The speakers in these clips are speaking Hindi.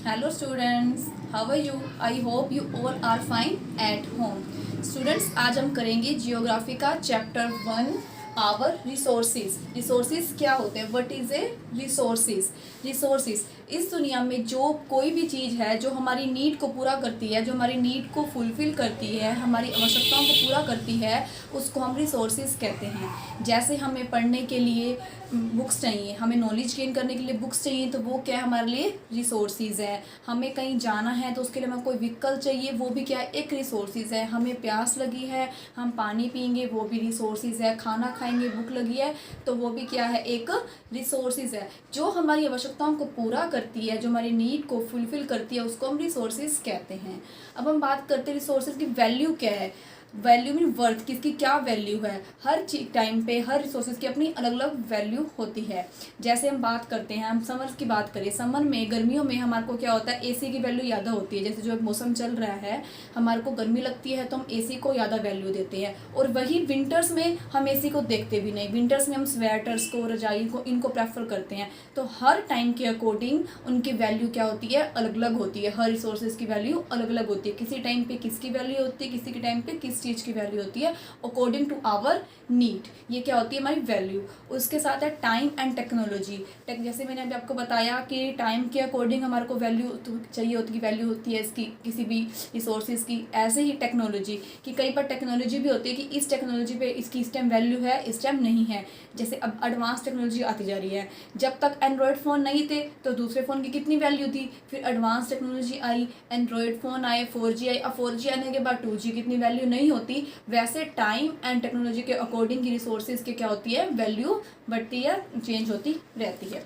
Hello students, how are you? I hope you all are fine at home. Students, आज हम करेंगे जियोग्राफी का चैप्टर 1 आवर रिसोर्सेज। रिसोर्सेज क्या होते हैं? What is a resources? Resources इस दुनिया में जो कोई भी चीज़ है जो हमारी नीड को पूरा करती है, जो हमारी नीड को फुलफ़िल करती है, हमारी आवश्यकताओं को पूरा करती है, उसको हम रिसोर्सेज कहते हैं। जैसे हमें पढ़ने के लिए बुक्स चाहिए, हमें नॉलेज गेन करने के लिए बुक्स चाहिए, तो वो क्या है? हमारे लिए रिसोर्सेज है। हमें कहीं जाना है तो उसके लिए हमें कोई व्हीकल चाहिए, वो भी क्या है? एक रिसोर्सेज है। हमें प्यास लगी है, हम पानी पियेंगे, वो भी रिसोर्सेज है। खाना खाएंगे, भूख लगी है, तो वो भी क्या है? एक रिसोर्सेज है। जो हमारी आवश्यकताओं को पूरा करती है, जो हमारी नीड को फुलफ़िल करती है, उसको हम रिसोर्सेज कहते हैं। अब हम बात करते हैं रिसोर्सेज की वैल्यू क्या है। वैल्यू मीन वर्थ, किसकी क्या वैल्यू है। हर टाइम पे हर रिसोर्सेज की अपनी अलग अलग वैल्यू होती है। जैसे हम बात करते हैं, हम समर की बात करें, समर में गर्मियों में हमारे को क्या होता है? एसी की वैल्यू ज़्यादा होती है। जैसे जो मौसम चल रहा है, हमारे को गर्मी लगती है तो हम एसी को ज़्यादा वैल्यू देते हैं। और वही विंटर्स में हम एसी को देखते भी नहीं। विंटर्स में हम स्वेटर्स को, रजाई को, इनको प्रेफर करते हैं। तो हर टाइम के अकॉर्डिंग उनकी वैल्यू क्या होती है? अलग अलग होती है। हर रिसोर्सेज की वैल्यू अलग अलग होती है। किसी टाइम पे किसकी वैल्यू होती है, किसी के टाइम पे किस चीज़ की वैल्यू होती है, अकॉर्डिंग टू आवर नीड। ये क्या होती है? हमारी वैल्यू। उसके साथ है टाइम एंड टेक्नोलॉजी। जैसे मैंने अभी आपको बताया कि टाइम के अकॉर्डिंग हमारे को वैल्यू चाहिए होती है, वैल्यू होती है इसकी किसी भी रिसोर्सेज की। ऐसे ही टेक्नोलॉजी कि कई बार टेक्नोलॉजी भी होती है कि इस टेक्नोलॉजी पे इसकी इस टाइम वैल्यू है, इस टाइम नहीं है। जैसे अब एडवांस टेक्नोलॉजी आती जा रही है। जब तक एंड्रॉयड फ़ोन नहीं थे तो दूसरे फ़ोन की कितनी वैल्यू थी। फिर एडवांस टेक्नोलॉजी आई, एंड्रॉयड फ़ोन आए, 4G आई। अब 4G आने के बाद 2G कितनी वैल्यू नहीं होती। वैसे टाइम एंड टेक्नोलॉजी के अकॉर्डिंग की रिसोर्सेज की क्या होती है? वैल्यू बढ़ती है, चेंज होती रहती है।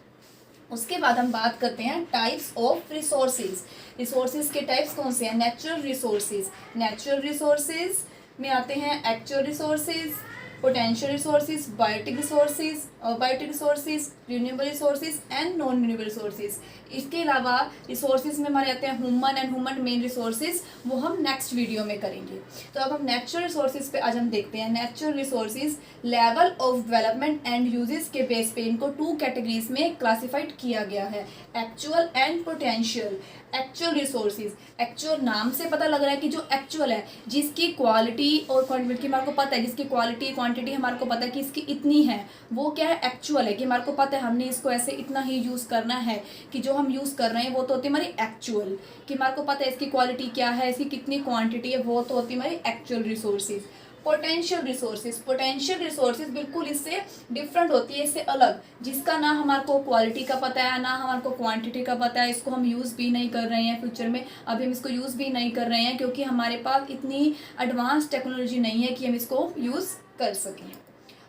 उसके बाद हम बात करते हैं टाइप्स ऑफ रिसोर्सेज। रिसोर्सेज के टाइप्स कौन से हैं? Natural resources. नेचुरल रिसोर्सेज में आते हैं actual resources, potential resources, biotic resources, abiotic resources, renewable resources and non renewable resources. इसके अलावा रिसोर्सेज में हमारे आते हैं human and human made resources, वो हम नेक्स्ट वीडियो में करेंगे। तो अब हम नेचुरल रिसोर्सेज पे आज हम देखते हैं। Natural resources level of development and uses के बेस पे इनको 2 कैटेगरीज में क्लासिफाइड किया गया है, actual and potential. Actual resources, actual नाम से पता लग रहा है कि जो एक्चुअल है, जिसकी क्वालिटी और क्वांटिटी हमारे को पता है, जिसकी क्वालिटी क्वांटिटी हमारे को पता है कि इसकी इतनी है, वो क्या है? एक्चुअल है। कि हमारे को पता है हमने इसको ऐसे इतना ही यूज़ करना है, कि जो हम यूज़ कर रहे हैं वो तो होती है हमारी एक्चुअल। कि हमारे को पता है इसकी क्वालिटी क्या है, इसकी कितनी क्वांटिटी है, वो तो होती है हमारी actual resources. Potential resources, potential resources बिल्कुल इससे डिफरेंट होती है, इससे अलग, जिसका ना हमारे को क्वालिटी का पता है, ना हमारे को क्वांटिटी का पता है। इसको हम यूज़ भी नहीं कर रहे हैं फ्यूचर में, अभी हम इसको यूज़ भी नहीं कर रहे हैं, क्योंकि हमारे पास इतनी एडवांस टेक्नोलॉजी नहीं है कि हम इसको यूज़ कर सकें।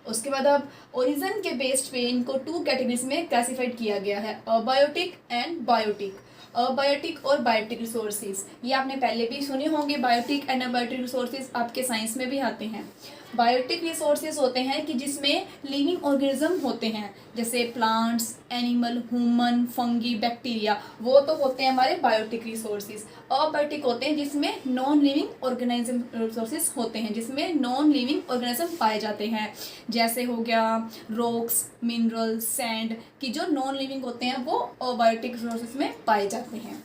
उसके बाद अब ओरिजिन के बेस्ड पे इनको 2 कैटेगरीज में क्लासिफाइड किया गया है, अबायोटिक एंड बायोटिक। अबायोटिक और बायोटिक रिसोर्सेज, ये आपने पहले भी सुने होंगे। बायोटिक एंड अबायोटिक रिसोर्सेज आपके साइंस में भी आते हैं। बायोटिक रिसोर्सेज होते हैं कि जिसमें लिविंग ऑर्गेनिज्म होते हैं, जैसे plants, animal, human, fungi, bacteria, वो तो होते हैं हमारे बायोटिक रिसोर्सेज। अबायोटिक होते हैं जिसमें नॉन लिविंग ऑर्गेनिज्म रिसोर्सेज होते हैं, जिसमें नॉन लिविंग ऑर्गेनिज्म पाए जाते हैं। जैसे हो गया रॉक्स, मिनरल, सैंड, की जो नॉन लिविंग होते हैं वो अबायोटिक रिसोर्सेज में पाए जाते हैं।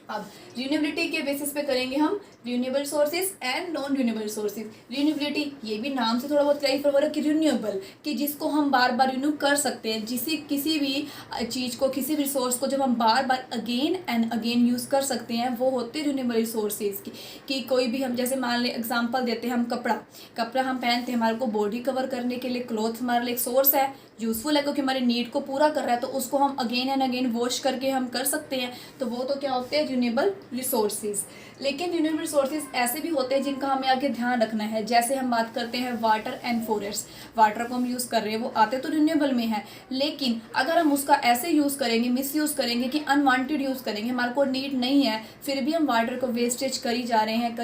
अब रिन्यूएबिलिटी के बेसिस पे करेंगे हम renewable sources and non renewable sources. Renewability, ये भी नाम से थोड़ा बहुत क्लैरिफाई हो रहा है कि रिन्यूएबल, कि जिसको हम बार बार रिन्यू कर सकते हैं। किसी भी चीज़ को, किसी भी रिसोर्स को जब हम बार बार अगेन एंड अगेन यूज़ कर सकते हैं, वो होते हैं रिन्यूएबल रिसोर्सेज की। कि कोई भी हम जैसे मान लें एग्जाम्पल देते हैं, हम कपड़ा हम पहनते हैं, हमारे को बॉडी कवर करने के लिए क्लॉथ हमारे लिए एक सोर्स है, यूज़फुल है, क्योंकि हमारी नीड को पूरा कर रहा है, तो उसको हम अगेन एंड अगेन वॉश करके हम कर सकते हैं। तो वो तो क्या होते हैं? Renewable resources. लेकिन रिन्यूएबल रिसोर्सेज ऐसे भी होते हैं जिनका हमें आगे ध्यान रखना है। जैसे हम बात करते हैं वाटर एंड फॉरेस्ट। वाटर को हम यूज़ कर रहे हैं, वो आते तो रिन्यूएबल में है, लेकिन अगर हम उसका ऐसे यूज़ करेंगे, मिस यूज़ करेंगे, कि अनवांटेड यूज़ करेंगे, हमारे को नीड नहीं है, फिर भी हम वाटर को वेस्टेज करी जा रहे हैं,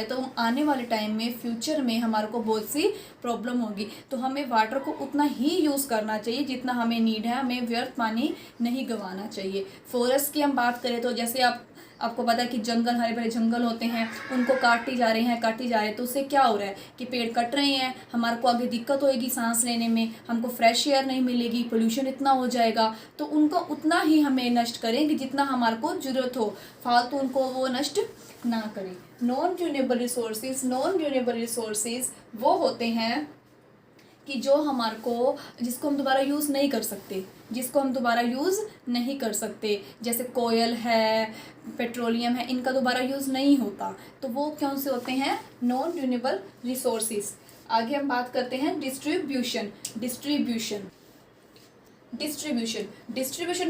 तो आने वाले टाइम में, फ्यूचर में हमारे को बहुत सी प्रॉब्लम होगी। तो हमें वाटर को उतना ही यूज़ करना चाहिए जितना हमें नीड है, हमें व्यर्थ पानी नहीं गंवाना चाहिए। फॉरेस्ट की हम बात करें तो जैसे आपको पता है कि जंगल, हरे भरे जंगल होते हैं, उनको काटी जा रहे हैं, तो उससे क्या हो रहा है कि पेड़ कट रहे हैं, हमारे को आगे दिक्कत होएगी सांस लेने में, हमको फ्रेश एयर नहीं मिलेगी, पोल्यूशन इतना हो जाएगा। तो उनको उतना ही हमें नष्ट करें कि जितना हमारे को ज़रूरत हो, फालतू उनको वो नष्ट ना करें। नॉन रिन्यूएबल रिसोर्सेज वो होते हैं कि जो हमारे को, जिसको हम दोबारा यूज़ नहीं कर सकते, जैसे कोयल है, पेट्रोलियम है, इनका दोबारा यूज़ नहीं होता, तो वो कौन से होते हैं? Non renewable resources. आगे हम बात करते हैं डिस्ट्रीब्यूशन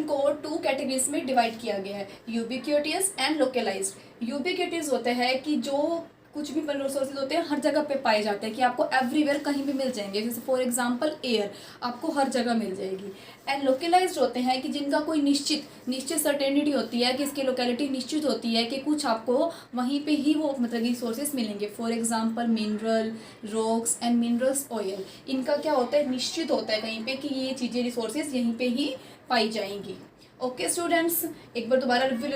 को 2 कैटेगरीज में डिवाइड किया गया है, यूबिक्यूटियस एंड लोकलाइज्ड। यूबिक्यूटियस होते हैं कि जो कुछ भी रिसोर्सेज होते हैं हर जगह पे पाए जाते हैं, कि आपको एवरीवेयर कहीं भी मिल जाएंगे, जैसे फॉर एग्जांपल एयर आपको हर जगह मिल जाएगी। एंड लोकलाइज्ड होते हैं कि जिनका कोई निश्चित सर्टेनिटी होती है, कि इसकी लोकेलिटी निश्चित होती है, कि कुछ आपको वहीं पे ही वो मतलब रिसोर्सेज मिलेंगे। For example mineral, rocks and minerals, oil, इनका क्या होता है? निश्चित होता है कहीं पे कि ये चीज़ें, रिसोर्सेज यहीं पे ही पाई जाएंगी। ओके स्टूडेंट्स, एक बार दोबारा रिव्यू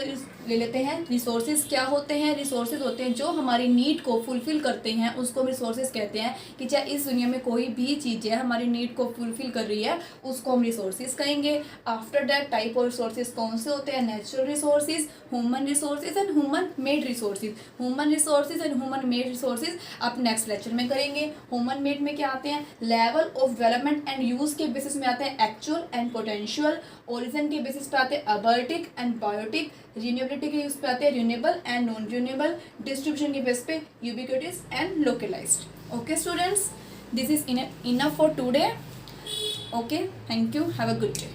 ले लेते हैं। रिसोर्सेज क्या होते हैं? रिसोर्सेज होते हैं जो हमारी नीड को फुलफिल करते हैं, उसको हम रिसोर्सेज कहते हैं। कि चाहे इस दुनिया में कोई भी चीज़ है हमारी नीड को फुलफिल कर रही है, उसको हम रिसोर्सेज कहेंगे। After that type of resources कौन से होते हैं? Natural resources, human resources and human made resources आप नेक्स्ट लेक्चर में करेंगे। ह्यूमन मेड में क्या आते हैं? Level of development and use के बेसिस में आते हैं एक्चुअल एंड पोटेंशियल। ओरिजिन के बेसिस पे आते हैं अबर्टिक एंड बायोटिक। रिन्यूएबिलिटी के यूज पे आते हैं renewable and non renewable. Distribution के बेस पे यूबिक्यूटियस and localised. Okay students, this is enough for today. Okay, thank you, have a good day.